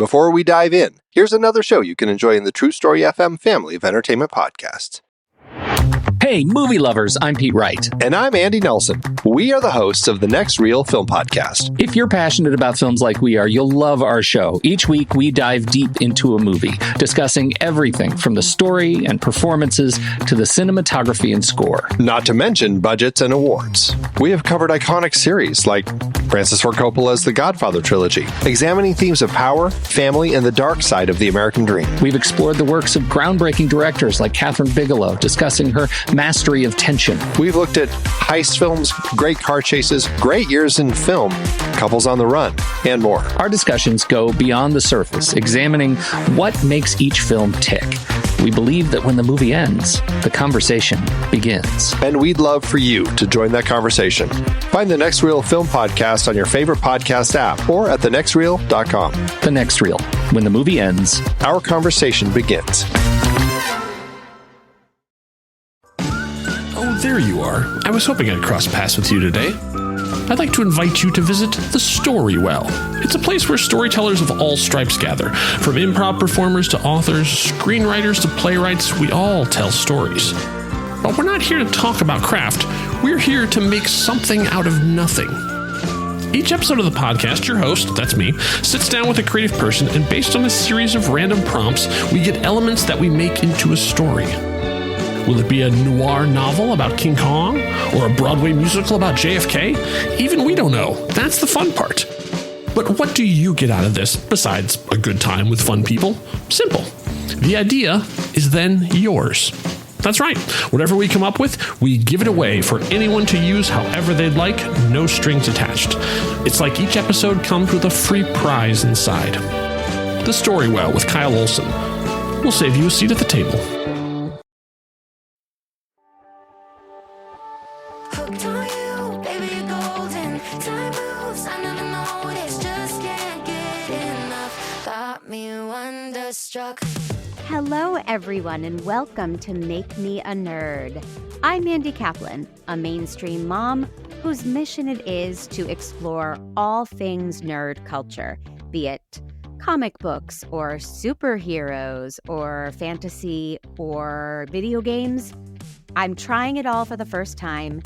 Before we dive in, here's another show you can enjoy in the True Story FM family of entertainment podcasts. Hey, movie lovers, I'm Pete Wright. And I'm Andy Nelson. We are the hosts of the Next Reel Film Podcast. If you're passionate about films like we are, you'll love our show. Each week, we dive deep into a movie, discussing everything from the story and performances to the cinematography and score. Not to mention budgets and awards. We have covered iconic series like Francis Ford Coppola's The Godfather trilogy, examining themes of power, family, and the dark side of the American dream. We've explored the works of groundbreaking directors like Catherine Bigelow, discussing her mastery of tension. We've looked at heist films, great car chases, great years in film, couples on the run, and more. Our discussions go beyond the surface, examining what makes each film tick. We believe that when the movie ends, the conversation begins. And we'd love for you to join that conversation. Find the Next Reel Film Podcast on your favorite podcast app or at thenextreel.com. The Next Reel. When the movie ends, our conversation begins. Oh, there you are. I was hoping I'd cross paths with you today. I'd like to invite you to visit the Story Well. It's a place where storytellers of all stripes gather. From improv performers to authors, screenwriters to playwrights, we all tell stories. But we're not here to talk about craft. We're here to make something out of nothing. Each episode of the podcast, your host, that's me, sits down with a creative person, and based on a series of random prompts, we get elements that we make into a story. Will it be a noir novel about King Kong? Or a Broadway musical about JFK? Even we don't know. That's the fun part. But what do you get out of this, besides a good time with fun people? Simple. The idea is then yours. That's right. Whatever we come up with, we give it away for anyone to use however they'd like, no strings attached. It's like each episode comes with a free prize inside. The Story Well with Kyle Olson. We'll save you a seat at the table. Hooked on you, baby, you're golden. Time moves, I never noticed. Just can't get enough. Got me wonderstruck. Hello, everyone, and welcome to Make Me a Nerd. I'm Mandy Kaplan, a mainstream mom whose mission it is to explore all things nerd culture, be it comic books or superheroes or fantasy or video games. I'm trying it all for the first time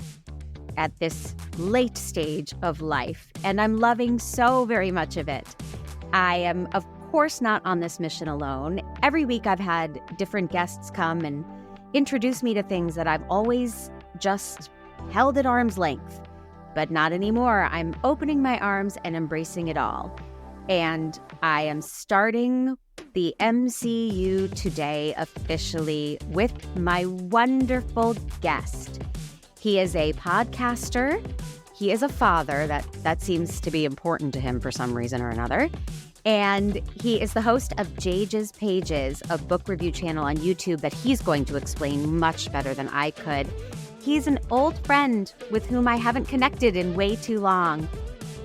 at this late stage of life, and I'm loving so very much of it. I am, of course, not on this mission alone. Every week I've had different guests come and introduce me to things that I've always just held at arm's length. But not anymore. I'm opening my arms and embracing it all. And I am starting the MCU today officially with my wonderful guest. He is a podcaster. He is a father. That seems to be important to him for some reason or another. And he is the host of Jage's Pages, a book review channel on YouTube that he's going to explain much better than I could. He's an old friend with whom I haven't connected in way too long.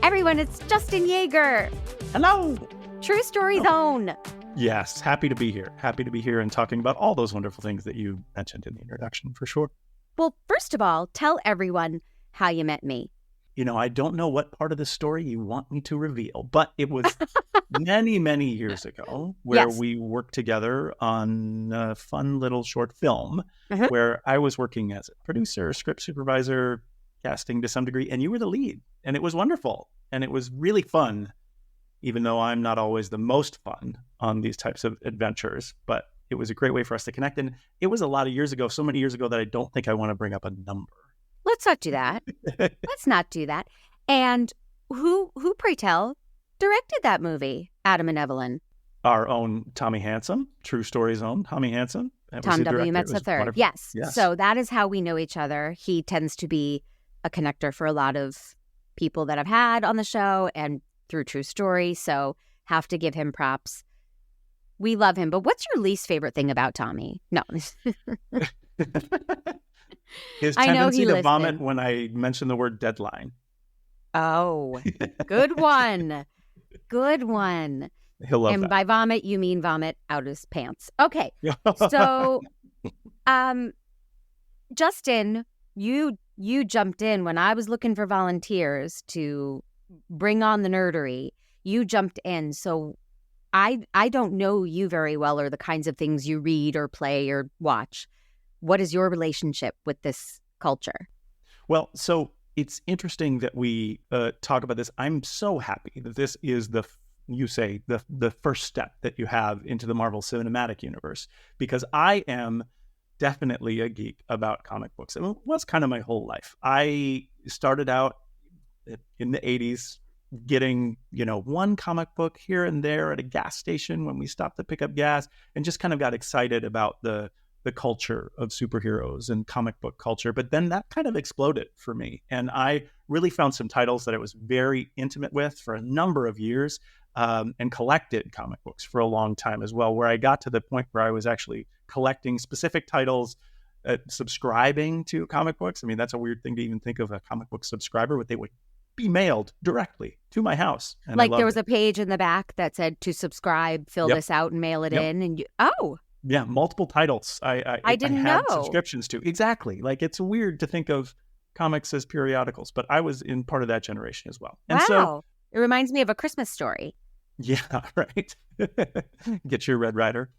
Everyone, it's Justin Jaeger. Hello. True Story Zone. Yes, happy to be here. Happy to be here and talking about all those wonderful things that you mentioned in the introduction, for sure. Well, first of all, tell everyone how you met me. You know, I don't know what part of the story you want me to reveal, but it was many, many years ago where we worked together on a fun little short film where I was working as a producer, script supervisor, casting to some degree, and you were the lead. And it was wonderful. And it was really fun, even though I'm not always the most fun on these types of adventures. But it was a great way for us to connect. And it was a lot of years ago, so many years ago that I don't think I want to bring up a number. Let's not do that. Let's not do that. And who, pray tell, directed that movie, Adam and Evelyn? Our own Tommy Handsome, True Story's own Tommy Handsome. Tom W. Metz III. Yes. So that is how we know each other. He tends to be a connector for a lot of people that I've had on the show and through True Story. So have to give him props. We love him. But what's your least favorite thing about Tommy? No. His tendency to vomit when I mention the word deadline. Oh, good one. Good one. He'll love and that. By vomit, you mean vomit out his pants. Okay. So, Justin, you jumped in when I was looking for volunteers to bring on the nerdery. You jumped in. So I don't know you very well or the kinds of things you read or play or watch. What is your relationship with this culture? Well, so it's interesting that we talk about this. I'm so happy that this is the first step that you have into the Marvel Cinematic Universe, because I am definitely a geek about comic books. It was kind of my whole life. I started out in the 80s getting, one comic book here and there at a gas station when we stopped to pick up gas, and just kind of got excited about the culture of superheroes and comic book culture. But then that kind of exploded for me. And I really found some titles that I was very intimate with for a number of years, and collected comic books for a long time as well, where I got to the point where I was actually collecting specific titles, subscribing to comic books. I mean, that's a weird thing to even think of a comic book subscriber, but they would be mailed directly to my house. And like there was a page in the back that said to subscribe, fill this out and mail it in. And yeah, multiple titles. I didn't know subscriptions to. Exactly. Like, it's weird to think of comics as periodicals, but I was in part of that generation as well. And so it reminds me of A Christmas Story. Yeah, right. Get your Red Ryder.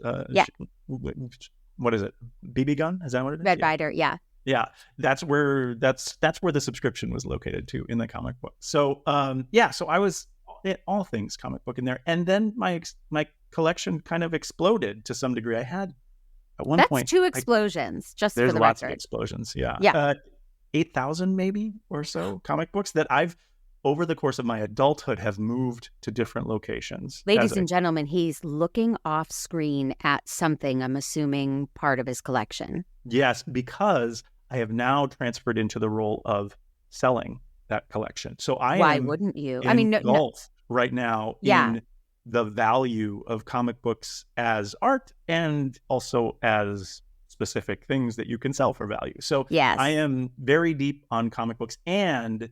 What is it? BB gun? Is that what it is? Red Ryder, yeah. Yeah, that's where the subscription was located to, in the comic book. So so I was at all things comic book in there, and then my collection kind of exploded to some degree. I had at one point 2 explosions, just for the record. There's lots of explosions. Yeah. 8,000 maybe or so comic books that I've, over the course of my adulthood, have moved to different locations. Ladies and gentlemen, he's looking off screen at something, I'm assuming part of his collection. Yes, because I have now transferred into the role of selling that collection. So why wouldn't you? Right now in the value of comic books as art, and also as specific things that you can sell for value. So yes. I am very deep on comic books, and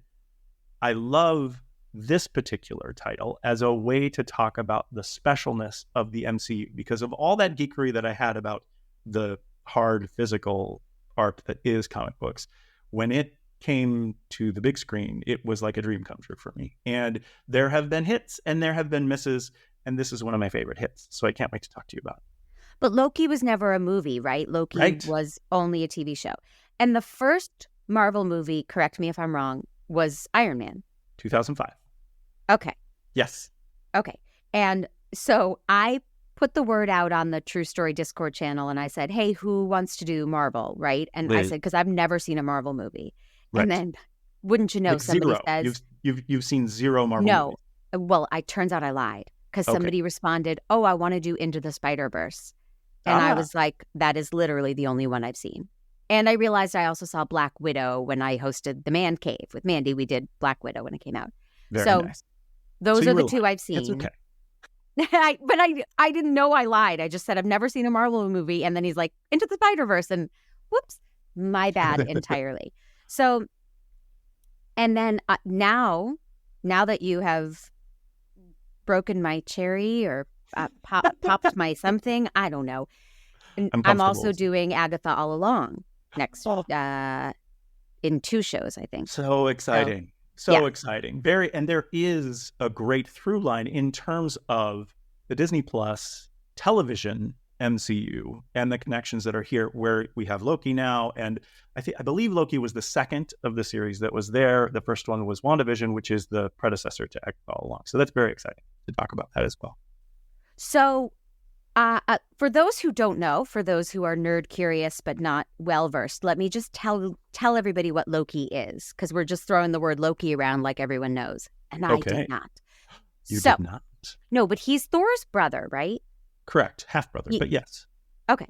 I love this particular title as a way to talk about the specialness of the MCU, because of all that geekery that I had about the hard physical art that is comic books. When it came to the big screen, it was like a dream come true for me. And there have been hits and there have been misses, and this is one of my favorite hits. So I can't wait to talk to you about it. But Loki was never a movie, right? Loki was only a TV show. And the first Marvel movie, correct me if I'm wrong, was Iron Man. 2005. Okay. Yes. Okay. And so I put the word out on the True Story Discord channel, and I said, hey, who wants to do Marvel, right? And I said, because I've never seen a Marvel movie. Right. And then, wouldn't you know, like somebody says... You've seen zero Marvel movies. No. Well, turns out I lied, because somebody responded, oh, I want to do Into the Spider-Verse. And I was like, that is literally the only one I've seen. And I realized I also saw Black Widow when I hosted the Man Cave with Mandy. We did Black Widow when it came out. Very nice. Those are the 2 I've seen. It's okay. But I didn't know I lied. I just said I've never seen a Marvel movie. And then he's like, Into the Spider-Verse. And whoops, my bad entirely. So, and then now that you have broken my cherry or popped my something, I don't know. I'm also doing Agatha All Along next in 2 shows, I think. So exciting. So exciting. And there is a great through line in terms of the Disney Plus television MCU and the connections that are here, where we have Loki now. And I believe Loki was the second of the series that was there. The first one was WandaVision, which is the predecessor to Agatha All Along. So that's very exciting to talk about that as well. So for those who don't know, for those who are nerd curious but not well versed, let me just tell everybody what Loki is, because we're just throwing the word Loki around like everyone knows, and I did not. You did not? No, but he's Thor's brother, right? Correct, half brother, but yes. Okay,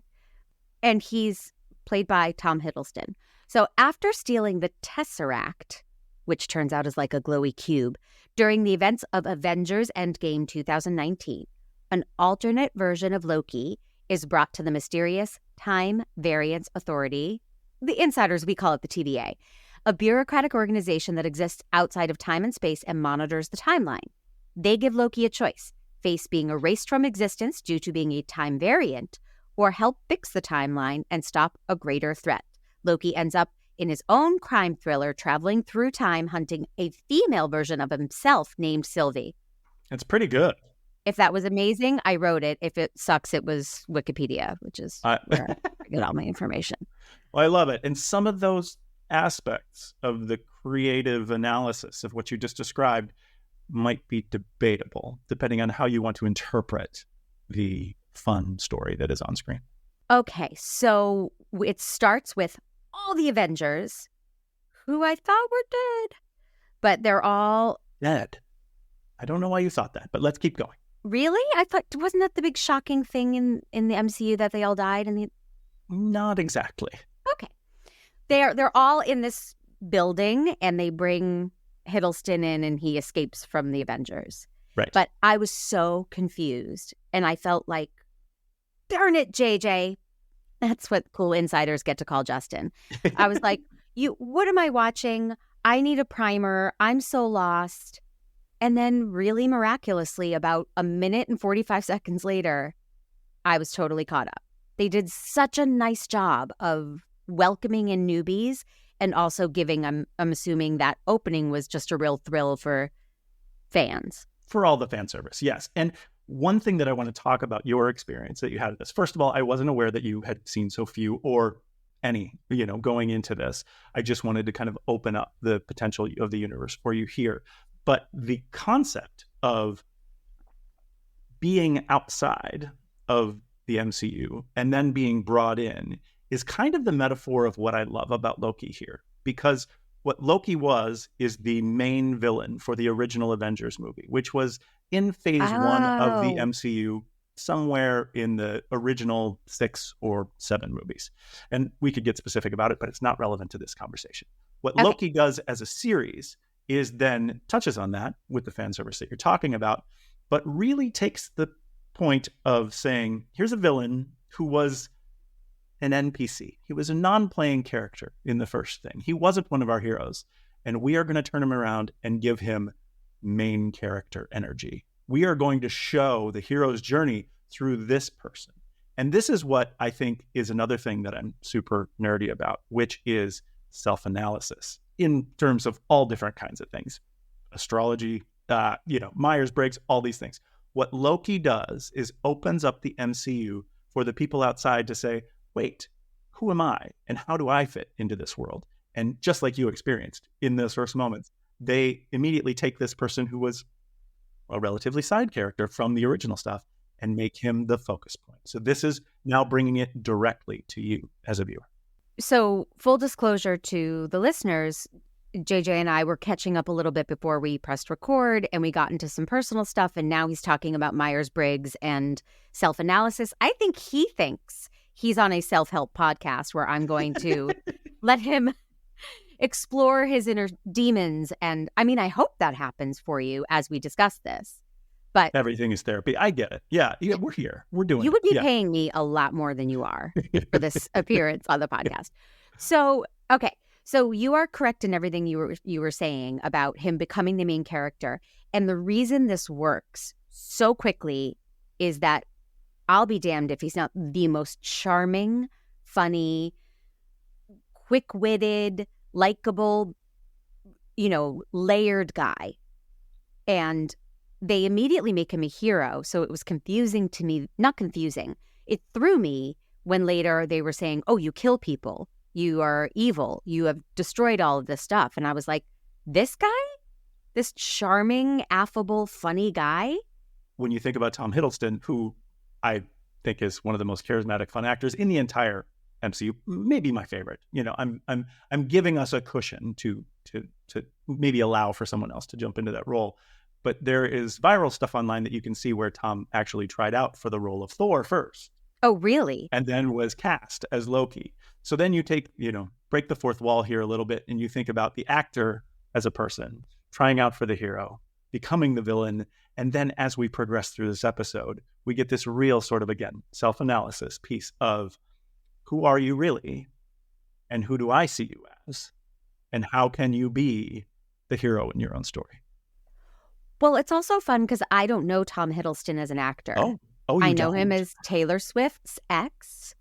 and he's played by Tom Hiddleston. So after stealing the Tesseract, which turns out is like a glowy cube, during the events of Avengers Endgame 2019. An alternate version of Loki is brought to the mysterious Time Variance Authority. The insiders, we call it the TVA, a bureaucratic organization that exists outside of time and space and monitors the timeline. They give Loki a choice: face being erased from existence due to being a time variant, or help fix the timeline and stop a greater threat. Loki ends up in his own crime thriller, traveling through time, hunting a female version of himself named Sylvie. It's pretty good. If that was amazing, I wrote it. If it sucks, it was Wikipedia, which is where I get all my information. Well, I love it. And some of those aspects of the creative analysis of what you just described might be debatable, depending on how you want to interpret the fun story that is on screen. Okay, so it starts with all the Avengers, who I thought were dead, but they're all dead. I don't know why you thought that, but let's keep going. Really? I thought, wasn't that the big shocking thing in the MCU that they all died? Not exactly. Okay. They're all in this building, and they bring Hiddleston in, and he escapes from the Avengers. Right. But I was so confused, and I felt like, darn it, JJ. That's what cool insiders get to call Justin. I was like, what am I watching? I need a primer. I'm so lost. And then really miraculously, about a minute and 45 seconds later, I was totally caught up. They did such a nice job of welcoming in newbies and also giving, I'm assuming that opening was just a real thrill for fans. For all the fan service, yes. And one thing that I want to talk about your experience that you had with this. First of all, I wasn't aware that you had seen so few or any, going into this. I just wanted to kind of open up the potential of the universe for you here. But the concept of being outside of the MCU and then being brought in is kind of the metaphor of what I love about Loki here. Because what Loki is the main villain for the original Avengers movie, which was in phase 1 of the MCU, somewhere in the original 6 or 7 movies. And we could get specific about it, but it's not relevant to this conversation. What Loki does as a series is then touches on that with the fan service that you're talking about, but really takes the point of saying, here's a villain who was an NPC. He was a non-playing character in the first thing. He wasn't one of our heroes. And we are going to turn him around and give him main character energy. We are going to show the hero's journey through this person. And this is what I think is another thing that I'm super nerdy about, which is self-analysis in terms of all different kinds of things. Astrology, Myers-Briggs, all these things. What Loki does is opens up the MCU for the people outside to say, wait, who am I and how do I fit into this world? And just like you experienced in those first moments, they immediately take this person who was a relatively side character from the original stuff and make him the focus point. So this is now bringing it directly to you as a viewer. So full disclosure to the listeners, JJ and I were catching up a little bit before we pressed record, and we got into some personal stuff, and now he's talking about Myers-Briggs and self-analysis. I think he thinks he's on a self-help podcast where I'm going to let him explore his inner demons. And I mean, I hope that happens for you as we discuss this. But everything is therapy. I get it. Yeah, we're here. We're doing it. You would be paying me a lot more than you are for this appearance on the podcast. So, okay. So you are correct in everything you were saying about him becoming the main character. And the reason this works so quickly is that I'll be damned if he's not the most charming, funny, quick-witted, likable, layered guy. And they immediately make him a hero. So it was confusing to me, not confusing. It threw me when later they were saying, oh, you kill people. You are evil. You have destroyed all of this stuff. And I was like, this guy? This charming, affable, funny guy? When you think about Tom Hiddleston, who I think is one of the most charismatic, fun actors in the entire MCU, maybe my favorite. I'm giving us a cushion to maybe allow for someone else to jump into that role. But there is viral stuff online that you can see where Tom actually tried out for the role of Thor first. Oh, really? And then was cast as Loki. So then you take, break the fourth wall here a little bit, and you think about the actor as a person trying out for the hero, becoming the villain. And then as we progress through this episode, we get this real sort of, again, self-analysis piece of who are you really? And who do I see you as? And how can you be the hero in your own story? Well, it's also fun because I don't know Tom Hiddleston as an actor. Oh, I know him as Taylor Swift's ex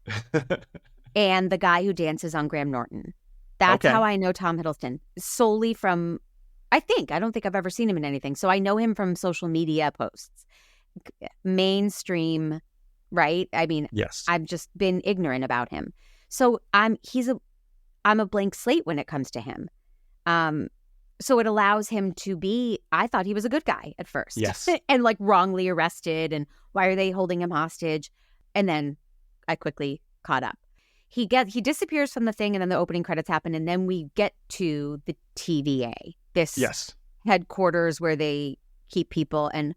and the guy who dances on Graham Norton. That's how I know Tom Hiddleston, solely from, I don't think I've ever seen him in anything. So I know him from social media posts. mainstream, right? I mean, Yes. I've just been ignorant about him. So I'm a blank slate when it comes to him. So it allows him to be, I thought he was a good guy at first. Yes. And like wrongly arrested, and why are they holding him hostage? And then I quickly caught up. He disappears from the thing, and then the opening credits happen, and then we get to the TVA, this headquarters where they keep people, and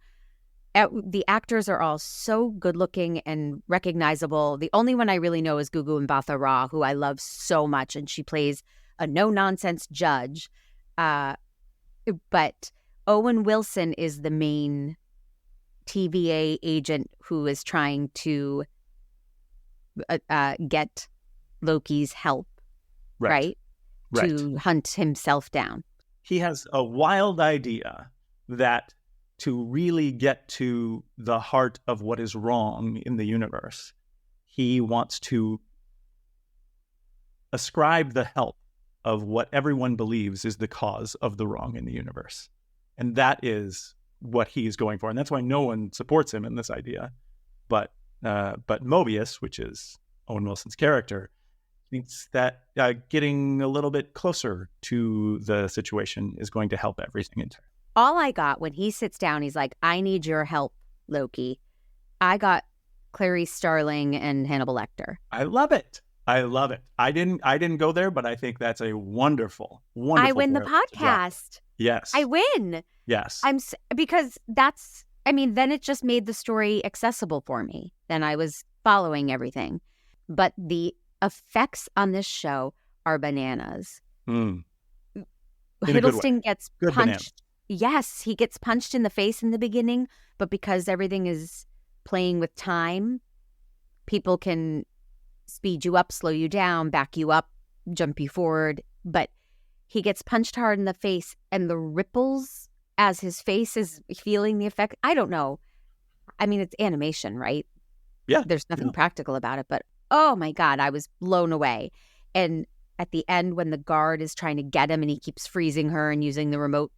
the actors are all so good looking and recognizable. The only one I really know is Gugu Mbatha Raw, who I love so much, and she plays a no-nonsense judge. But Owen Wilson is the main TVA agent who is trying to get Loki's help, right? To hunt himself down. He has a wild idea that to really get to the heart of what is wrong in the universe, he wants to ascribe the help of what everyone believes is the cause of the wrong in the universe. And that is what he's going for. And that's why no one supports him in this idea. But Mobius, which is Owen Wilson's character, thinks that getting a little bit closer to the situation is going to help everything in turn. All I got when he sits down, he's like, I need your help, Loki. I got Clarice Starling and Hannibal Lecter. I love it. I love it. I didn't go there, but I think that's a wonderful. I win the podcast. Yes. I win. Yes. Because then it just made the story accessible for me. Then I was following everything. But the effects on this show are bananas. Hiddleston gets punched. Banana. Yes, he gets punched in the face in the beginning, but because everything is playing with time, people can speed you up, slow you down, back you up, jump you forward. But he gets punched hard in the face, and the ripples as his face is feeling the effect. I don't know. I mean, it's animation, right? Yeah. There's nothing practical about it, but oh my God, I was blown away. And at the end, when the guard is trying to get him and he keeps freezing her and using the remote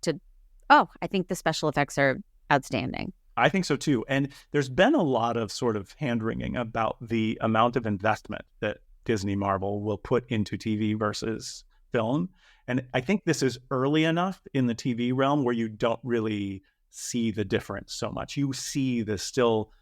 I think the special effects are outstanding. I think so too. And there's been a lot of sort of hand-wringing about the amount of investment that Disney Marvel will put into TV versus film. And I think this is early enough in the TV realm where you don't really see the difference so much. You see the still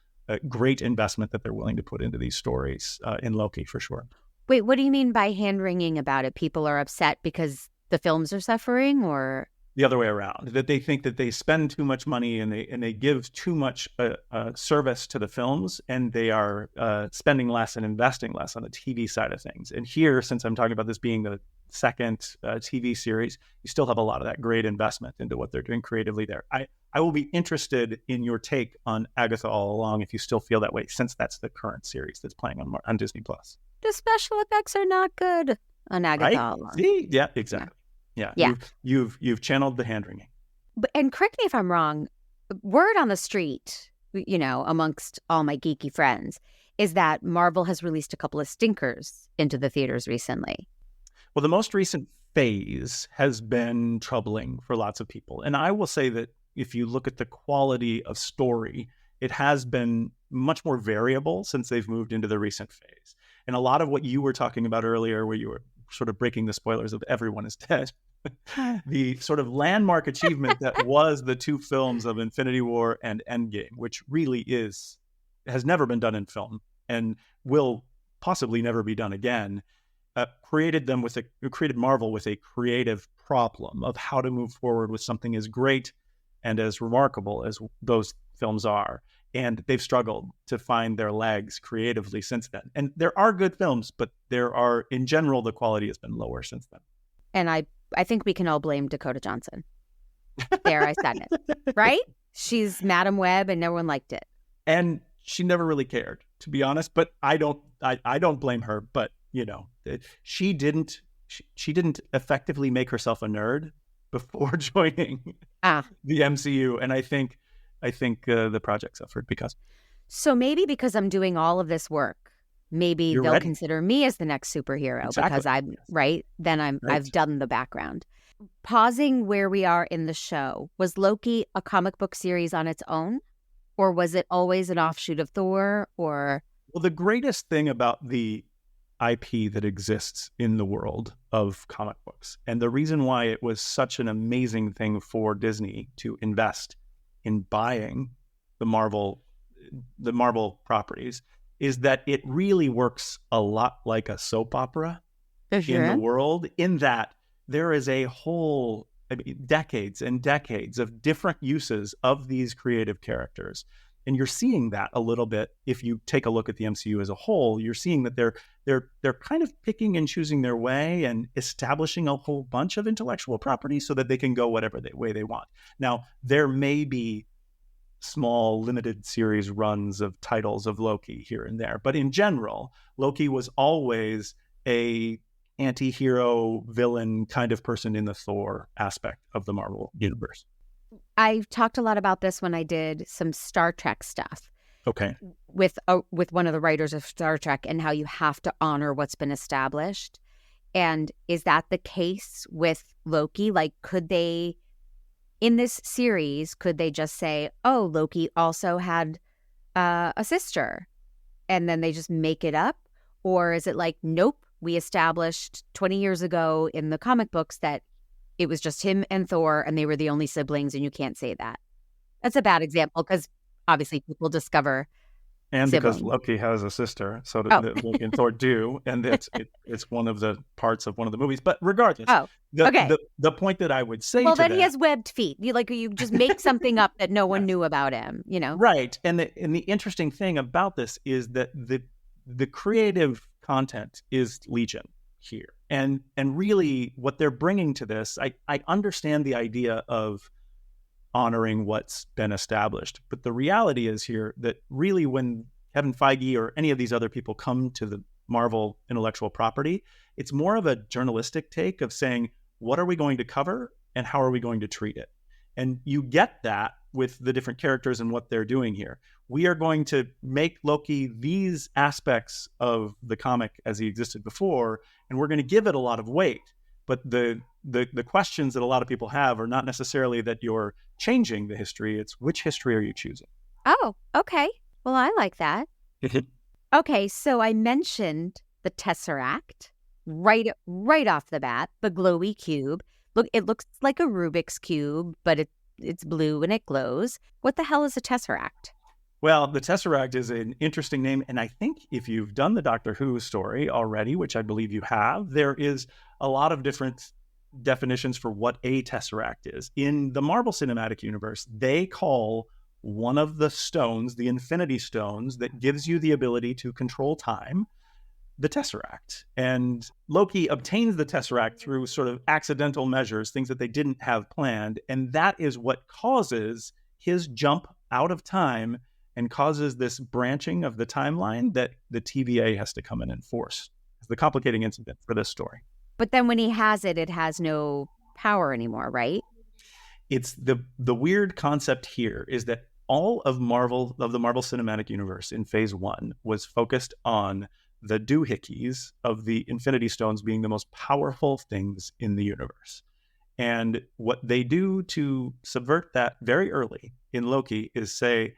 great investment that they're willing to put into these stories in Loki, for sure. Wait, what do you mean by hand-wringing about it? People are upset because the films are suffering, or the other way around, that they think that they spend too much money and they give too much service to the films, and they are spending less and investing less on the TV side of things. And here, since I'm talking about this being the second TV series, you still have a lot of that great investment into what they're doing creatively there. I will be interested in your take on Agatha All Along if you still feel that way, since that's the current series that's playing on Disney+. The special effects are not good on Agatha All Along. See? Yeah, exactly. Yeah. You've channeled the hand-wringing. And correct me if I'm wrong, word on the street, amongst all my geeky friends, is that Marvel has released a couple of stinkers into the theaters recently. Well, the most recent phase has been troubling for lots of people. And I will say that if you look at the quality of story, it has been much more variable since they've moved into the recent phase. And a lot of what you were talking about earlier, where you were sort of breaking the spoilers of Everyone is Dead, the sort of landmark achievement that was the two films of Infinity War and Endgame, which really has never been done in film and will possibly never be done again, created Marvel with a creative problem of how to move forward with something as great and as remarkable as those films are. And they've struggled to find their legs creatively since then. And there are good films, but in general, the quality has been lower since then. And I think we can all blame Dakota Johnson. There, I said it. Right? She's Madam Web and no one liked it. And she never really cared, to be honest. But I don't blame her. But, she didn't effectively make herself a nerd before joining the MCU. And I think the project suffered because. So maybe because I'm doing all of this work, maybe they'll consider me as the next superhero because I'm right. Then I've done the background. Pausing where we are in the show, was Loki a comic book series on its own, Or was it always an offshoot of Thor? Or Well, the greatest thing about the IP that exists in the world of comic books, and the reason why it was such an amazing thing for Disney to invest in buying the Marvel properties, is that it really works a lot like a soap opera in the world, in that there is a whole decades and decades of different uses of these creative characters. And you're seeing that a little bit if you take a look at the MCU as a whole. You're seeing that they're kind of picking and choosing their way and establishing a whole bunch of intellectual property so that they can go whatever way they want. Now, there may be small limited series runs of titles of Loki here and there, but in general, Loki was always a anti-hero villain kind of person in the Thor aspect of the Marvel universe. I talked a lot about this when I did some Star Trek stuff. Okay. With one of the writers of Star Trek, and how you have to honor what's been established. And is that the case with Loki? Like, could they, in this series, could they just say, oh, Loki also had a sister, and then they just make it up? Or is it like, nope, we established 20 years ago in the comic books that it was just him and Thor, and they were the only siblings, and you can't say that. That's a bad example, because obviously people discover and siblings. Because Loki has a sister, so Loki and Thor do, and it's one of the parts of one of the movies. But regardless, the point that I would say, he has webbed feet. You just make something up that no one knew about him, right? And the interesting thing about this is that the creative content is legion here. And really what they're bringing to this, I understand the idea of honoring what's been established. But the reality is here that really when Kevin Feige or any of these other people come to the Marvel intellectual property, it's more of a journalistic take of saying, what are we going to cover and how are we going to treat it? And you get that with the different characters and what they're doing here. We are going to make Loki these aspects of the comic as he existed before, and we're going to give it a lot of weight. But the questions that a lot of people have are not necessarily that you're changing the history, it's which history are you choosing? Oh, okay. Well, I like that. Okay, so I mentioned the Tesseract right off the bat, the glowy cube. Look, it looks like a Rubik's Cube, but it's blue and it glows. What the hell is a Tesseract? Well, the Tesseract is an interesting name, and I think if you've done the Doctor Who story already, which I believe you have, there is a lot of different definitions for what a Tesseract is. In the Marvel Cinematic Universe, they call one of the stones, the Infinity Stones, that gives you the ability to control time, the Tesseract. And Loki obtains the Tesseract through sort of accidental measures, things that they didn't have planned, and that is what causes his jump out of time and causes this branching of the timeline that the TVA has to come in and force. It's the complicating incident for this story. But then when he has it, it has no power anymore, right? It's the weird concept here is that all of the Marvel Cinematic Universe in Phase 1 was focused on the doohickeys of the Infinity Stones being the most powerful things in the universe. And what they do to subvert that very early in Loki is say,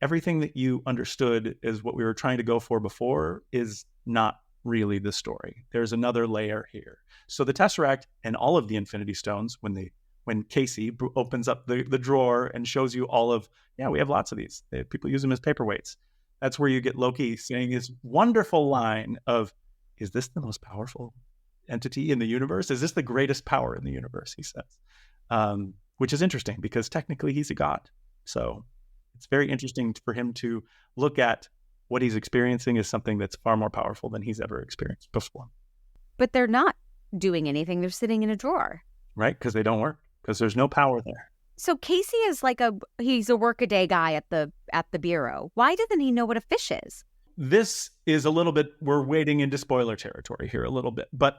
everything that you understood is what we were trying to go for before is not really the story. There's another layer here. So the Tesseract and all of the Infinity Stones, when Casey opens up the drawer and shows you all of, we have lots of these. People use them as paperweights. That's where you get Loki saying his wonderful line of, is this the most powerful entity in the universe? Is this the greatest power in the universe, he says. Which is interesting because technically he's a god. So it's very interesting for him to look at what he's experiencing as something that's far more powerful than he's ever experienced before. But they're not doing anything. They're sitting in a drawer. Right, because they don't work, because there's no power there. So Casey is he's a workaday guy at the bureau. Why doesn't he know what a fish is? This is a little bit, we're wading into spoiler territory here a little bit. But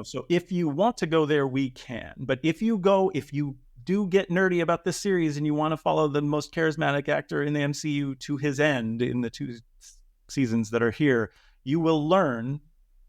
so if you want to go there, we can. But if you do get nerdy about this series and you want to follow the most charismatic actor in the MCU to his end in the 2 seasons that are here, you will learn,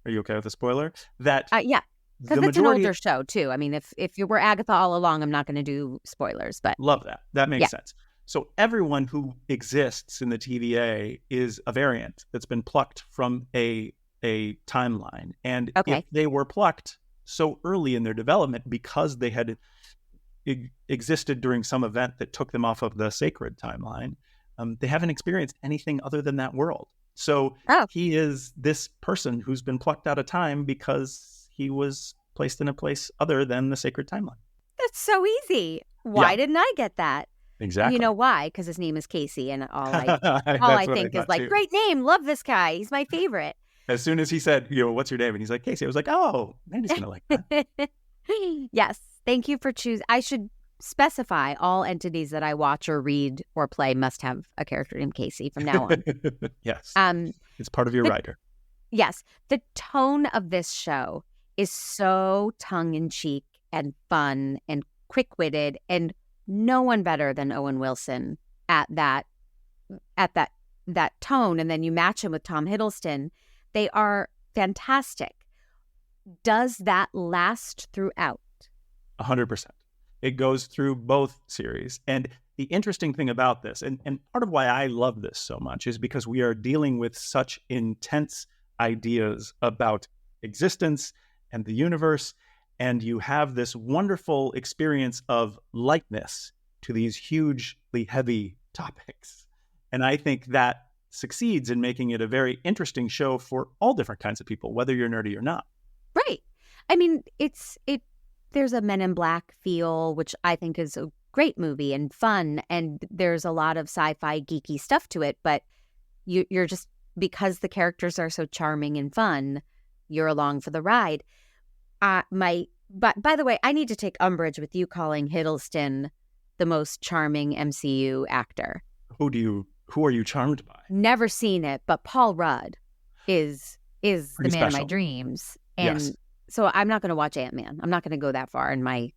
are you okay with the spoiler? That yeah, because it's an older show too. I mean, if you were Agatha all along, I'm not going to do spoilers, but love that. That makes sense. So everyone who exists in the TVA is a variant that's been plucked from a timeline. And if they were plucked so early in their development because they had existed during some event that took them off of the sacred timeline, they haven't experienced anything other than that world. So he is this person who's been plucked out of time because he was placed in a place other than the sacred timeline. That's so easy. Why didn't I get that? Exactly. You know why? Because his name is Casey, and all I think is like, great name, love this guy, he's my favorite. As soon as he said, what's your name? And he's like, Casey, I was like, oh, Mandy's going to like that. Yes. Thank you for choosing. I should specify all entities that I watch or read or play must have a character named Casey from now on. Yes. It's part of your rider. Yes. The tone of this show is so tongue-in-cheek and fun and quick-witted, and no one better than Owen Wilson at that tone. And then you match him with Tom Hiddleston. They are fantastic. Does that last throughout? 100%. It goes through both series. And the interesting thing about this, and part of why I love this so much, is because we are dealing with such intense ideas about existence and the universe. And you have this wonderful experience of lightness to these hugely heavy topics. And I think that succeeds in making it a very interesting show for all different kinds of people, whether you're nerdy or not. Right. I mean, there's a Men in Black feel, which I think is a great movie and fun. And there's a lot of sci-fi geeky stuff to it. But you're just, because the characters are so charming and fun, you're along for the ride. But by the way, I need to take umbrage with you calling Hiddleston the most charming MCU actor. Who are you charmed by? Never seen it, but Paul Rudd is pretty the man special. Of my dreams. And so I'm not going to watch Ant-Man. I'm not going to go that far in my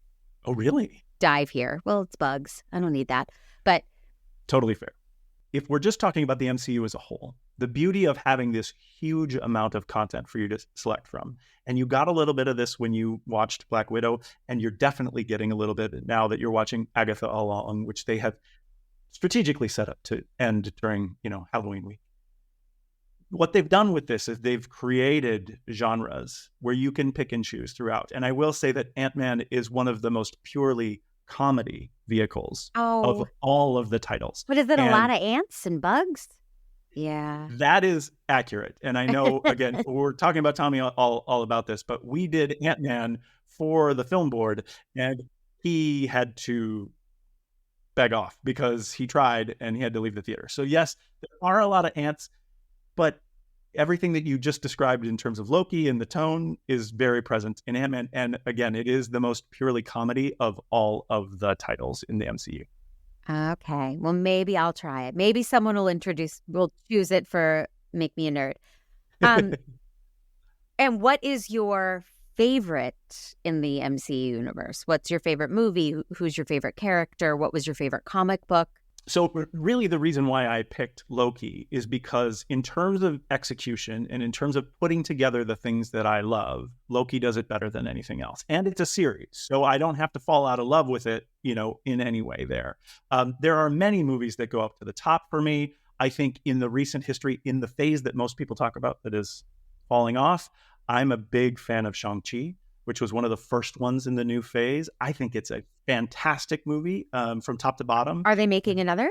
dive here. Well, it's bugs. I don't need that. But totally fair. If we're just talking about the MCU as a whole, the beauty of having this huge amount of content for you to select from, and you got a little bit of this when you watched Black Widow, and you're definitely getting a little bit now that you're watching Agatha All Along, which they have strategically set up to end during, Halloween week. What they've done with this is they've created genres where you can pick and choose throughout. And I will say that Ant-Man is one of the most purely comedy vehicles of all of the titles. But is it a lot of ants and bugs? Yeah. That is accurate. And I know, again, we're talking about Tommy all about this, but we did Ant-Man for the film board, and he had to beg off because he tried and he had to leave the theater. So yes, there are a lot of ants, but everything that you just described in terms of Loki and the tone is very present in Ant-Man. And again, it is the most purely comedy of all of the titles in the MCU. Okay. Well, maybe I'll try it. Maybe someone will choose it for Make Me a Nerd. And what is your favorite in the MCU universe? What's your favorite movie? Who's your favorite character? What was your favorite comic book? So really the reason why I picked Loki is because in terms of execution and in terms of putting together the things that I love, Loki does it better than anything else. And it's a series, so I don't have to fall out of love with it, in any way there. There are many movies that go up to the top for me. I think in the recent history, in the phase that most people talk about that is falling off, I'm a big fan of Shang-Chi, which was one of the first ones in the new phase. I think it's a fantastic movie from top to bottom. Are they making another?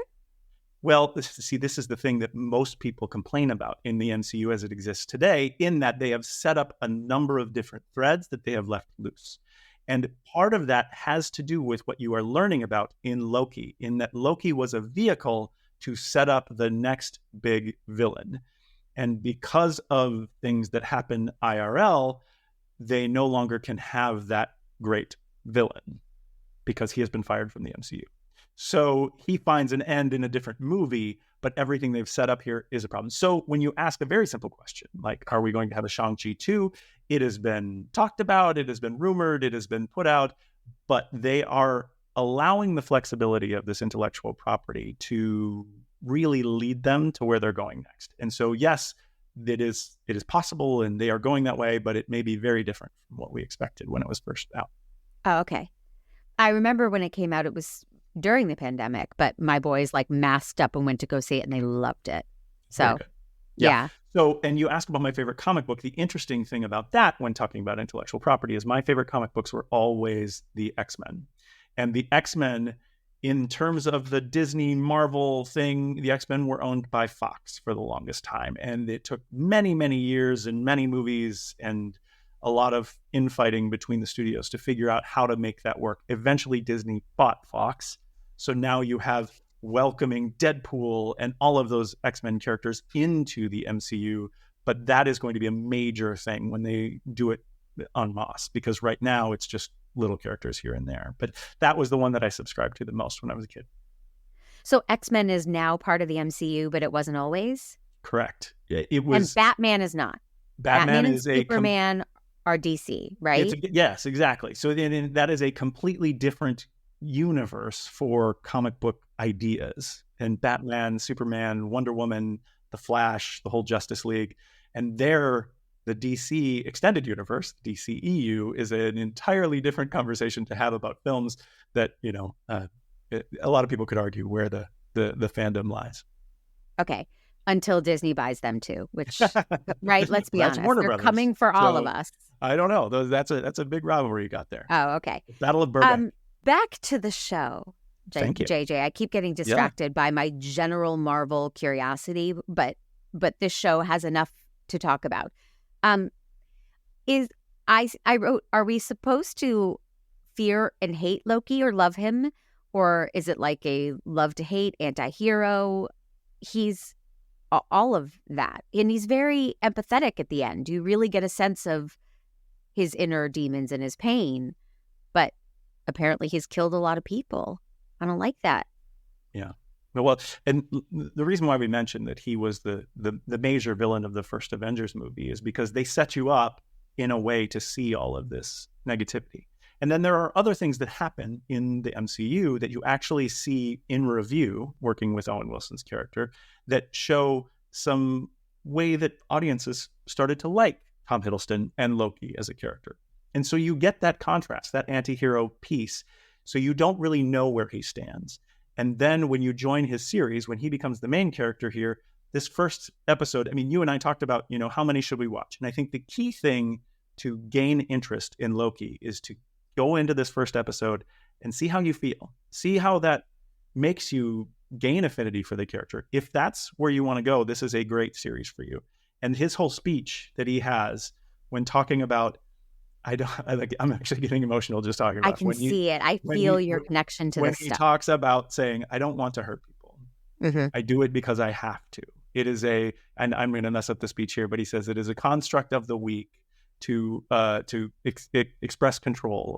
Well, this is the thing that most people complain about in the MCU as it exists today, in that they have set up a number of different threads that they have left loose. And part of that has to do with what you are learning about in Loki, in that Loki was a vehicle to set up the next big villain. And because of things that happen IRL, they no longer can have that great villain because he has been fired from the MCU. So he finds an end in a different movie, but everything they've set up here is a problem. So when you ask a very simple question, like, are we going to have a Shang-Chi 2? It has been talked about, it has been rumored, it has been put out, but they are allowing the flexibility of this intellectual property to really lead them to where they're going next. And so, yes, it is possible and they are going that way, but it may be very different from what we expected when it was first out. Oh, okay. I remember when it came out, it was during the pandemic, but my boys like masked up and went to go see it and they loved it. So, yeah. So, and you asked about my favorite comic book. The interesting thing about that when talking about intellectual property is my favorite comic books were always the X-Men. And the X-Men, in terms of the Disney Marvel thing, the X-Men were owned by Fox for the longest time. And it took many, many years and many movies and a lot of infighting between the studios to figure out how to make that work. Eventually, Disney bought Fox. So now you have welcoming Deadpool and all of those X-Men characters into the MCU. But that is going to be a major thing when they do it en masse, because right now it's just little characters here and there. But that was the one that I subscribed to the most when I was a kid. So X-Men is now part of the MCU, but it wasn't always? Correct. It was. And Batman is not. Batman and is Superman are DC, right? Yes, exactly. So that is a completely different universe for comic book ideas. And Batman, Superman, Wonder Woman, The Flash, the whole Justice League, and the DC extended universe, DCEU, is an entirely different conversation to have about films that, a lot of people could argue where the fandom lies. Okay. Until Disney buys them too, which, right? Let's be honest. Warner They're Brothers. coming for all of us. I don't know. That's a big rivalry you got there. Oh, okay. Battle of Burbank. Back to the show. Thank you. JJ, I keep getting distracted by my general Marvel curiosity, but this show has enough to talk about. I wrote, are we supposed to fear and hate Loki or love him? Or is it like a love to hate anti-hero? He's all of that. And he's very empathetic at the end. You really get a sense of his inner demons and his pain. But apparently he's killed a lot of people. I don't like that. Yeah. Well, and the reason why we mentioned that he was the major villain of the first Avengers movie is because they set you up in a way to see all of this negativity. And then there are other things that happen in the MCU that you actually see in review, working with Owen Wilson's character, that show some way that audiences started to like Tom Hiddleston and Loki as a character. And so you get that contrast, that anti-hero piece. So you don't really know where he stands. And then when you join his series, when he becomes the main character here, this first episode, I mean, you and I talked about, how many should we watch? And I think the key thing to gain interest in Loki is to go into this first episode and see how you feel. See how that makes you gain affinity for the character. If that's where you want to go, this is a great series for you. And his whole speech that he has when talking about, I'm actually getting emotional just talking about it. I can see it. I feel your connection to this stuff. When he talks about saying, I don't want to hurt people. Mm-hmm. I do it because I have to. It is and I'm going to mess up the speech here, but he says it is a construct of the weak to express control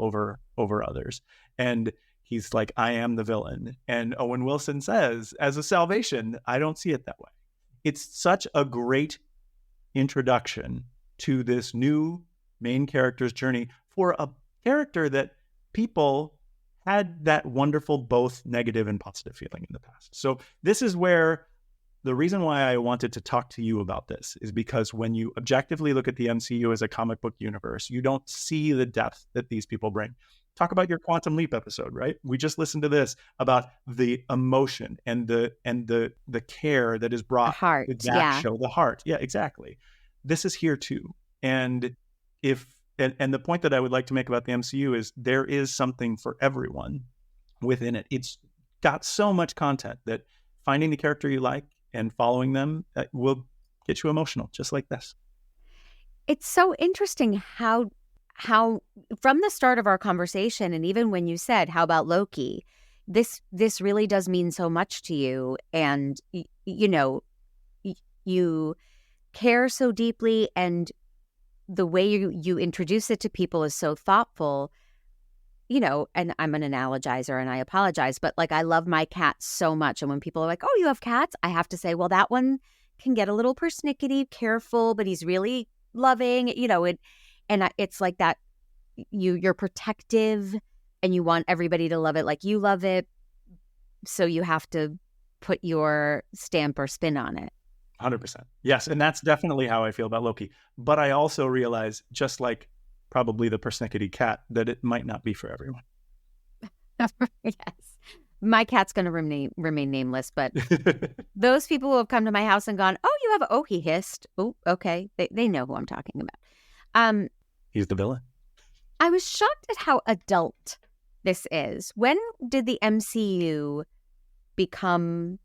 over others. And he's like, I am the villain. And Owen Wilson says, as a salvation, I don't see it that way. It's such a great introduction to this new main character's journey for a character that people had that wonderful both negative and positive feeling in the past. So this is where the reason why I wanted to talk to you about this is because when you objectively look at the MCU as a comic book universe, you don't see the depth that these people bring. Talk about your Quantum Leap episode, right? We just listened to this about the emotion and the care that is brought to that show, the heart. Yeah, exactly. This is here too. And the point that I would like to make about the MCU is there is something for everyone within it. It's got so much content that finding the character you like and following them will get you emotional, just like this. It's so interesting how from the start of our conversation, and even when you said, how about Loki, this really does mean so much to you. And, you care so deeply, and the way you introduce it to people is so thoughtful, and I'm an analogizer and I apologize, but like, I love my cat so much. And when people are like, oh, you have cats? I have to say, well, that one can get a little persnickety, careful, but he's really loving, it's like that you're protective and you want everybody to love it like you love it. So you have to put your stamp or spin on it. 100%. Yes. And that's definitely how I feel about Loki. But I also realize, just like probably the persnickety cat, that it might not be for everyone. Yes. my cat's going to remain nameless, but those people who have come to my house and gone, he hissed. Oh, okay. They know who I'm talking about. He's the villain. I was shocked at how adult this is. When did the MCU become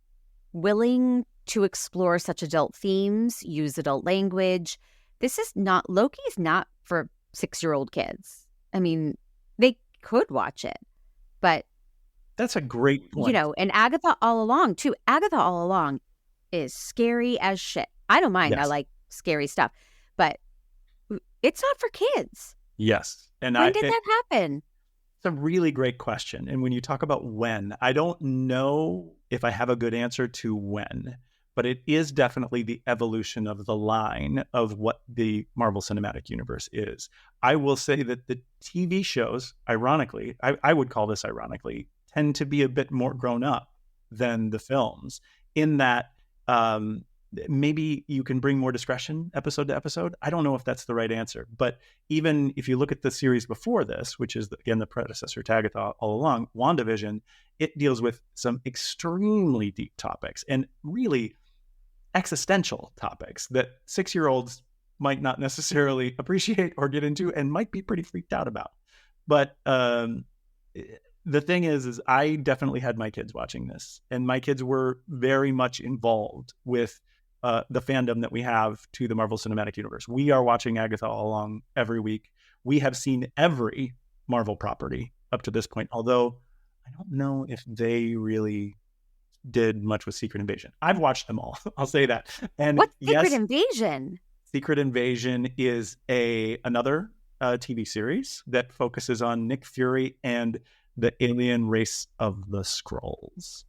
willing to explore such adult themes, use adult language? Loki's not for 6-year-old kids. I mean, they could watch it, but that's a great point. And Agatha All Along, too. Agatha All Along is scary as shit. I don't mind. Yes. I like scary stuff, but it's not for kids. Yes. And when did that happen? It's a really great question. And when you talk about when, I don't know if I have a good answer to when, but it is definitely the evolution of the line of what the Marvel Cinematic Universe is. I will say that the TV shows, ironically, I would call this ironically, tend to be a bit more grown up than the films in that maybe you can bring more discretion episode to episode. I don't know if that's the right answer, but even if you look at the series before this, which is again the predecessor to Agatha All Along, WandaVision, it deals with some extremely deep topics and really existential topics that 6-year-olds might not necessarily appreciate or get into and might be pretty freaked out about. But the thing is I definitely had my kids watching this, and my kids were very much involved with the fandom that we have to the Marvel Cinematic Universe. We are watching Agatha All Along every week. We have seen every Marvel property up to this point, although I don't know if they really did much with Secret Invasion. I've watched them all. I'll say that. And what's Secret Invasion? Secret Invasion is another TV series that focuses on Nick Fury and the alien race of the Skrulls,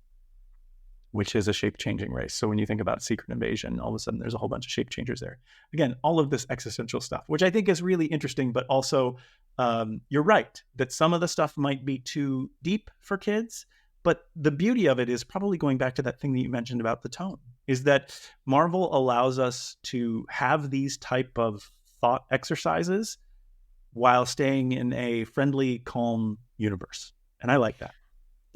which is a shape-changing race. So when you think about Secret Invasion, all of a sudden there's a whole bunch of shape changers there. Again, all of this existential stuff, which I think is really interesting, but also you're right that some of the stuff might be too deep for kids, but the beauty of it is probably going back to that thing that you mentioned about the tone, is that Marvel allows us to have these type of thought exercises while staying in a friendly, calm universe. And I like that.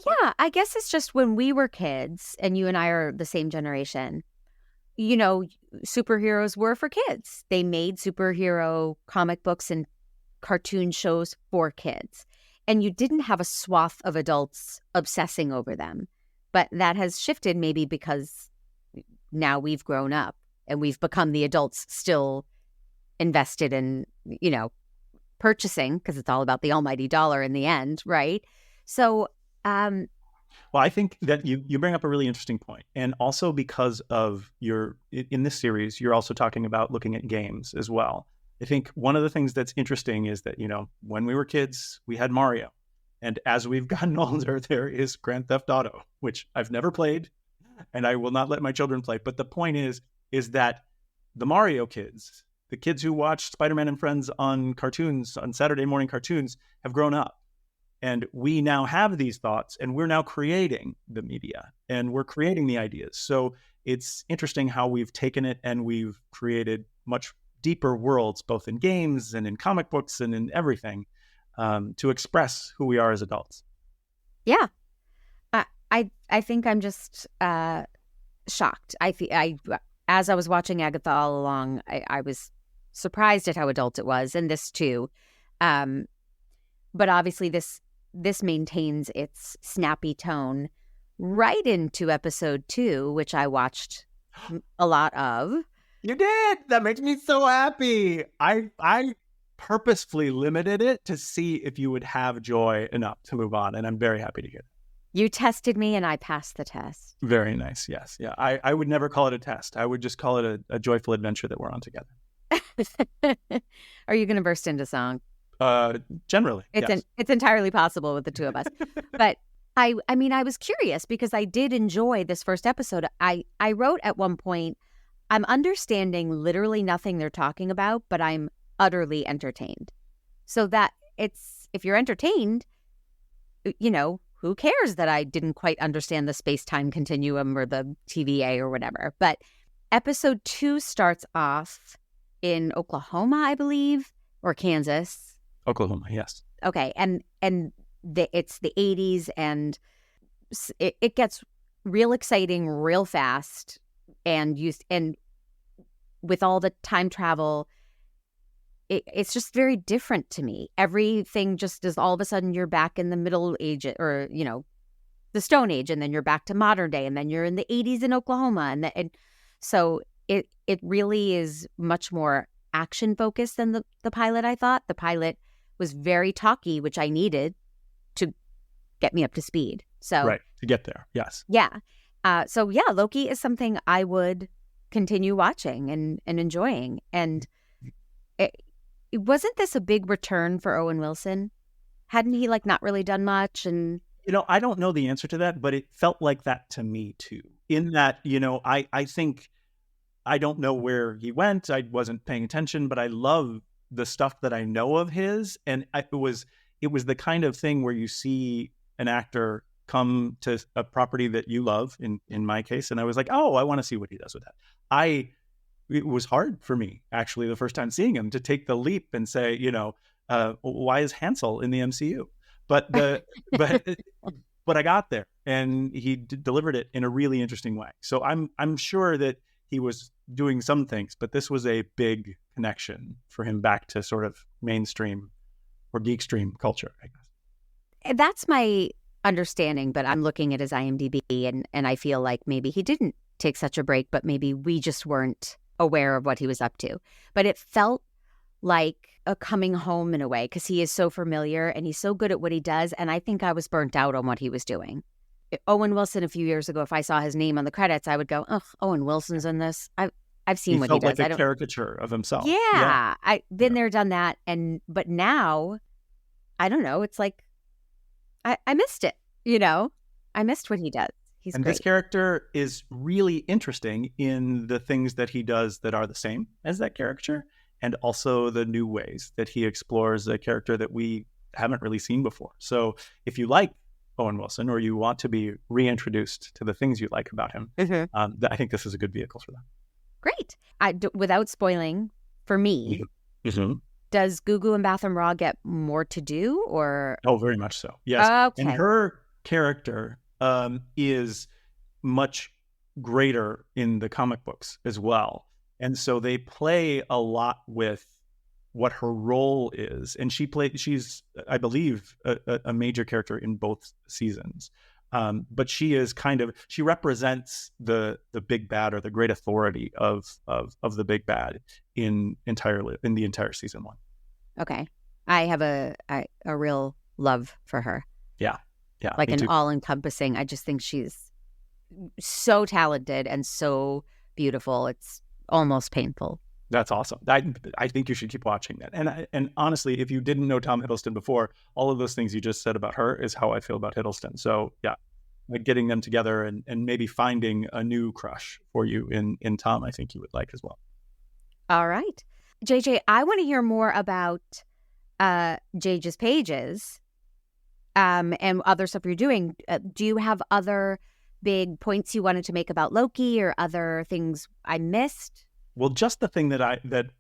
Yeah, I guess it's just when we were kids, and you and I are the same generation, superheroes were for kids. They made superhero comic books and cartoon shows for kids. And you didn't have a swath of adults obsessing over them. But that has shifted maybe because now we've grown up and we've become the adults still invested in, purchasing, because it's all about the almighty dollar in the end, right? So well, I think that you bring up a really interesting point. And also because of in this series, you're also talking about looking at games as well. I think one of the things that's interesting is that, when we were kids, we had Mario. And as we've gotten older, there is Grand Theft Auto, which I've never played and I will not let my children play. But the point is that the Mario kids, the kids who watched Spider-Man and Friends on cartoons, on Saturday morning cartoons, have grown up. And we now have these thoughts, and we're now creating the media, and we're creating the ideas. So it's interesting how we've taken it and we've created much deeper worlds, both in games and in comic books and in everything, to express who we are as adults. Yeah. I think I'm just shocked. As I was watching Agatha All Along, I was surprised at how adult it was, and this too. But obviously this maintains its snappy tone right into episode 2, which I watched a lot of. You did. That makes me so happy. I purposefully limited it to see if you would have joy enough to move on, and I'm very happy to hear that. You tested me and I passed the test. Very nice. Yes. Yeah. I would never call it a test. I would just call it a joyful adventure that we're on together. Are you going to burst into song? Generally, yes. It's entirely possible with the two of us. But I was curious because I did enjoy this first episode. I wrote at one point, I'm understanding literally nothing they're talking about, but I'm utterly entertained. So that if you're entertained, who cares that I didn't quite understand the space-time continuum or the TVA or whatever. But episode 2 starts off in Oklahoma, I believe, or Kansas. Oklahoma, yes. Okay, and it's the 80s, and it gets real exciting real fast, and with all the time travel, it's just very different to me. Everything just is all of a sudden you're back in the Middle Age, or the Stone Age, and then you're back to modern day, and then you're in the 80s in Oklahoma, and so it really is much more action focused than the pilot. I thought the pilot was very talky, which I needed to get me up to speed. So right, to get there, yes. Yeah. So yeah, Loki is something I would continue watching and enjoying. And wasn't this a big return for Owen Wilson? Hadn't he not really done much? And I don't know the answer to that, but it felt like that to me too. In that, I think, I don't know where he went. I wasn't paying attention, but I love the stuff that I know of his. And it was the kind of thing where you see an actor come to a property that you love, in my case, and I was like, oh, I want to see what he does with that. It was hard for me, actually, the first time seeing him, to take the leap and say, why is Hansel in the MCU? But I got there, and he delivered it in a really interesting way. So I'm sure that he was doing some things, but this was a big connection for him back to sort of mainstream or geekstream culture, I guess. That's my understanding, but I'm looking at his IMDb, and I feel like maybe he didn't take such a break, but maybe we just weren't aware of what he was up to. But it felt like a coming home in a way, because he is so familiar and he's so good at what he does, and I think I was burnt out on what he was doing. Owen Wilson, a few years ago, if I saw his name on the credits, I would go, oh, Owen Wilson's in this. I've seen what he does. He felt like a caricature of himself. Yeah. I've been there, done that. But now, I don't know. It's like, I missed it, I missed what he does. He's and great. This character is really interesting in the things that he does that are the same as that caricature, and also the new ways that he explores a character that we haven't really seen before. So if you like Owen Wilson, or you want to be reintroduced to the things you like about him, I think this is a good vehicle for that. Great. Without spoiling, for me, does Gugu and Batham Raw get more to do, or? Oh, very much so. Yes. Okay. And her character is much greater in the comic books as well. And so they play a lot with what her role is. And she's, I believe, a major character in both seasons. But she is she represents the big bad, or the great authority of the big bad in the entire season 1. Okay. I have a real love for her. Yeah. Like an all-encompassing. I just think she's so talented and so beautiful. It's almost painful. That's awesome. I think you should keep watching that. And honestly, if you didn't know Tom Hiddleston before, all of those things you just said about her is how I feel about Hiddleston. So yeah, like getting them together and maybe finding a new crush for you in Tom, I think you would like as well. All right. JJ, I want to hear more about JJ's pages and other stuff you're doing. Do you have other big points you wanted to make about Loki, or other things I missed? Well, just the thing that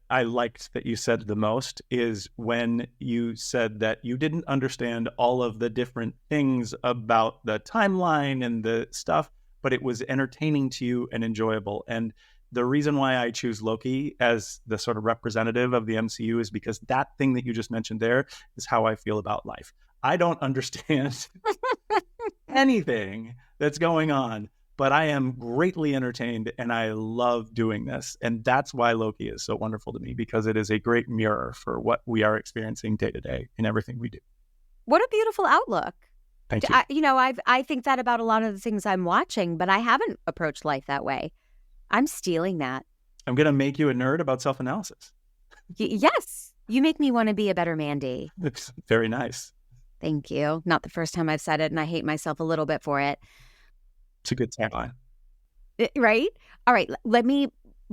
I liked that you said the most is when you said that you didn't understand all of the different things about the timeline and the stuff, but it was entertaining to you and enjoyable. And the reason why I choose Loki as the sort of representative of the MCU is because that thing that you just mentioned there is how I feel about life. I don't understand anything that's going on, but I am greatly entertained and I love doing this. And that's why Loki is so wonderful to me, because it is a great mirror for what we are experiencing day to day in everything we do. What a beautiful outlook. Thank you. I think that about a lot of the things I'm watching, but I haven't approached life that way. I'm stealing that. I'm going to make you a nerd about self-analysis. Yes. You make me want to be a better Mandy. It's very nice. Thank you. Not the first time I've said it, and I hate myself a little bit for it. It's a good tagline. Right? All right.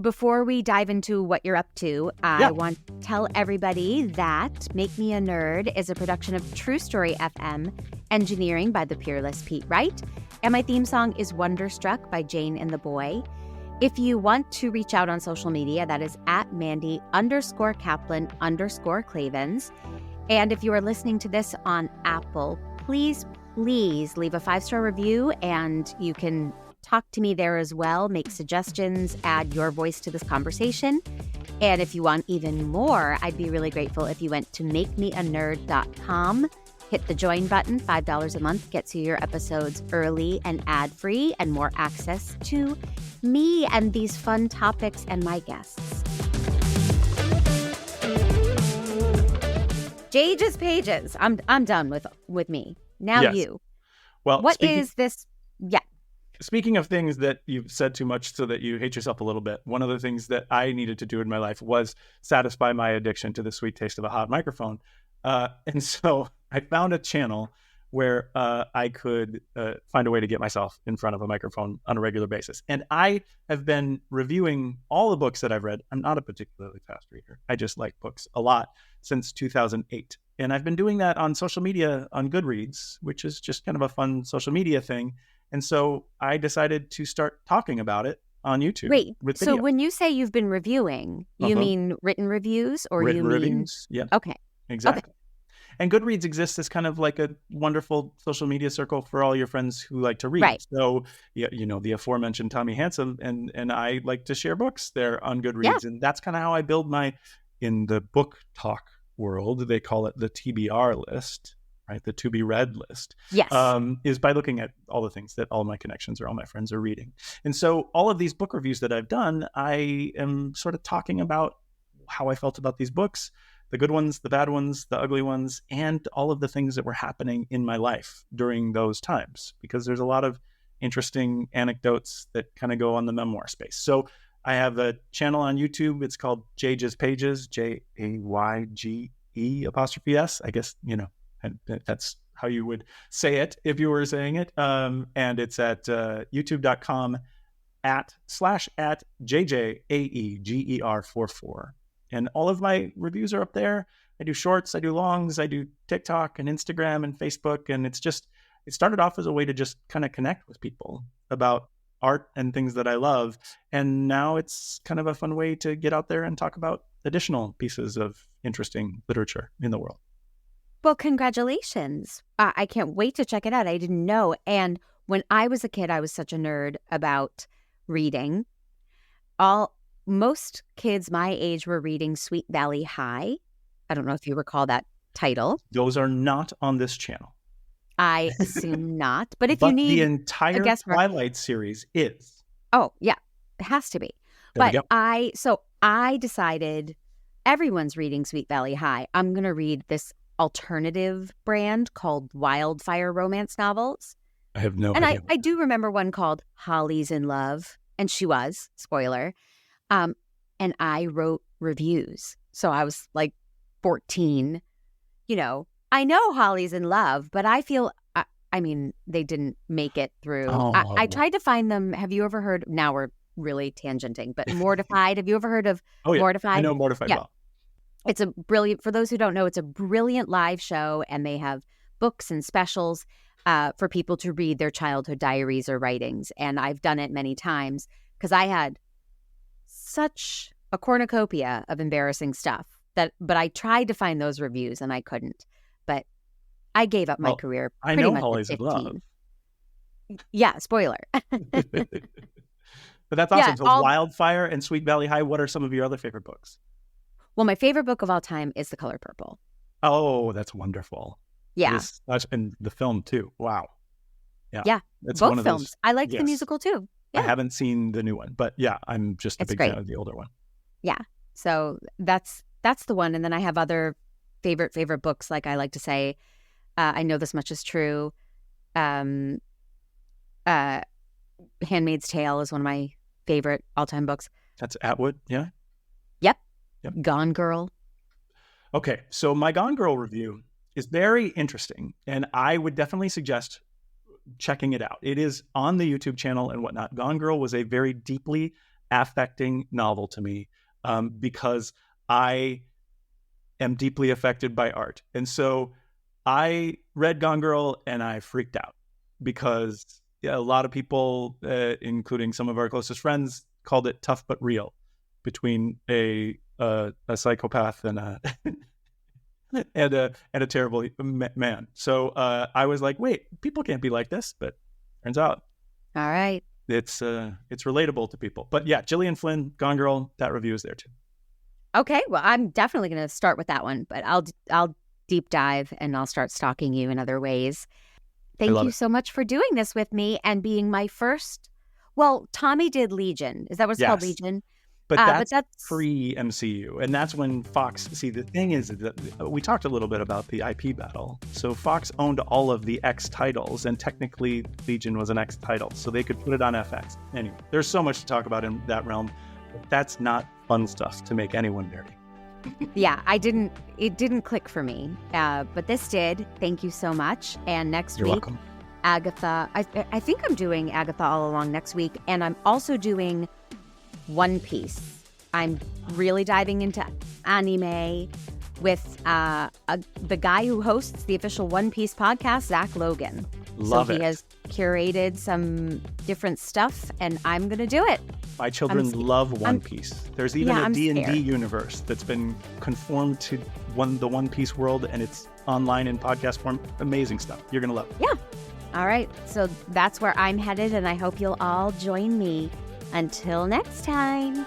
Before we dive into what you're up to, I want to tell everybody that Make Me a Nerd is a production of True Story FM, engineering by the peerless Pete Wright, and my theme song is Wonderstruck by Jane and the Boy. If you want to reach out on social media, that is at Mandy_Kaplan_Clavens. And if you are listening to this on Apple, please please leave a 5-star review, and you can talk to me there as well, make suggestions, add your voice to this conversation. And if you want even more, I'd be really grateful if you went to makemeanerd.com, hit the join button. $5 a month gets you your episodes early and ad-free and more access to me and these fun topics and my guests. Jaeger's pages. I'm done with me. Now Yes. you. Well, What is this? Yeah. Speaking of things that you've said too much so that you hate yourself a little bit, one of the things that I needed to do in my life was satisfy my addiction to the sweet taste of a hot microphone. And so I found a channel where I could find a way to get myself in front of a microphone on a regular basis. And I have been reviewing all the books that I've read. I'm not a particularly fast reader. I just like books a lot since 2008. And I've been doing that on social media on Goodreads, which is just kind of a fun social media thing. And so I decided to start talking about it on YouTube. Wait, with so video. when you say you've been reviewing, you mean written reviews or Written you mean... reviews? Yeah, Okay. exactly. Okay. And Goodreads exists as kind of like a wonderful social media circle for all your friends who like to read. Right. So, you know, the aforementioned Tommy Handsome and I like to share books there on Goodreads. And that's kind of how I build in the book talk world, they call it the TBR list, right? The to be read list. Yes. Is by looking at all the things that all my connections or all my friends are reading. And so all of these book reviews that I've done, I am sort of talking about how I felt about these books, the good ones, the bad ones, the ugly ones, and all of the things that were happening in my life during those times, because there's a lot of interesting anecdotes that kind of go on the memoir space. So I have a channel on YouTube. It's called Jaeger's Pages, JAYGE''S. I guess, you know, and that's how you would say it if you were saying it. And it's at youtube.com /at JJAEGER44. And all of my reviews are up there. I do shorts, I do longs, I do TikTok and Instagram and Facebook. And it started off as a way to just kind of connect with people about art and things that I love. And now it's kind of a fun way to get out there and talk about additional pieces of interesting literature in the world. Well, congratulations. I can't wait to check it out. I didn't know. And when I was a kid, I was such a nerd about reading. Most kids my age were reading Sweet Valley High. I don't know if you recall that title. Those are not on this channel. I assume not. But if you need the entire Twilight series is. Oh, yeah. It has to be. There we But I decided everyone's reading Sweet Valley High. I'm going to read this alternative brand called Wildfire romance novels. I have no and idea. I do remember one called Holly's in Love. And she was, spoiler. And I wrote reviews. So I was like 14, you know. I know Holly's in Love, but I feel, I mean, they didn't make it through. I tried to find them. Have you ever heard, now we're really tangenting, but Mortified. Have you ever heard of Mortified? I know Mortified well. It's a brilliant, for those who don't know, it's a brilliant live show, and they have books and specials for people to read their childhood diaries or writings. And I've done it many times because I had such a cornucopia of embarrassing stuff but I tried to find those reviews and I couldn't. But I gave up my career pretty much Holly's at in 15. Love. Yeah, spoiler. But that's awesome. So Wildfire and Sweet Valley High, what are some of your other favorite books? Well, my favorite book of all time is The Color Purple. Oh, that's wonderful. Yeah. And the film too. Wow. Yeah. That's both one of films. those. I liked the musical too. Yeah. I haven't seen the new one, but yeah, I'm just a big fan of the older one. Yeah. So that's the one. And then I have other favorite books. Like I like to say, I know this much is true. Handmaid's Tale is one of my favorite all-time books. That's Atwood, yeah? Yep. Gone Girl. Okay, so my Gone Girl review is very interesting, and I would definitely suggest checking it out. It is on the YouTube channel and whatnot. Gone Girl was a very deeply affecting novel to me because I am deeply affected by art. And so I read Gone Girl and I freaked out because a lot of people, including some of our closest friends, called it tough but real between a psychopath and and a terrible man. So I was like, wait, people can't be like this, but turns out, all right, it's relatable to people. But yeah, Gillian Flynn, Gone Girl, that review is there too. Okay, well, I'm definitely going to start with that one, but I'll deep dive and I'll start stalking you in other ways. Thank you so much for doing this with me and being my first. Well, Tommy did Legion. Is that what it's called, Legion? But that's pre-MCU. And that's when Fox... See, the thing is that we talked a little bit about the IP battle. So Fox owned all of the X titles, and technically Legion was an X title. So they could put it on FX. Anyway, there's so much to talk about in that realm. But that's not fun stuff to make anyone nerdy. Yeah, it didn't click for me. But this did. Thank you so much. And next You're week, welcome. Agatha... I think I'm doing Agatha All Along next week. And I'm also doing One Piece. I'm really diving into anime with the guy who hosts the official One Piece podcast, Zach Logan. Love it. He has curated some different stuff, and I'm going to do it. My children love One Piece. There's even a D&D scared. universe that's been conformed to the One Piece world, and it's online in podcast form. Amazing stuff. You're going to love it. Yeah. All right. So that's where I'm headed, and I hope you'll all join me. Until next time.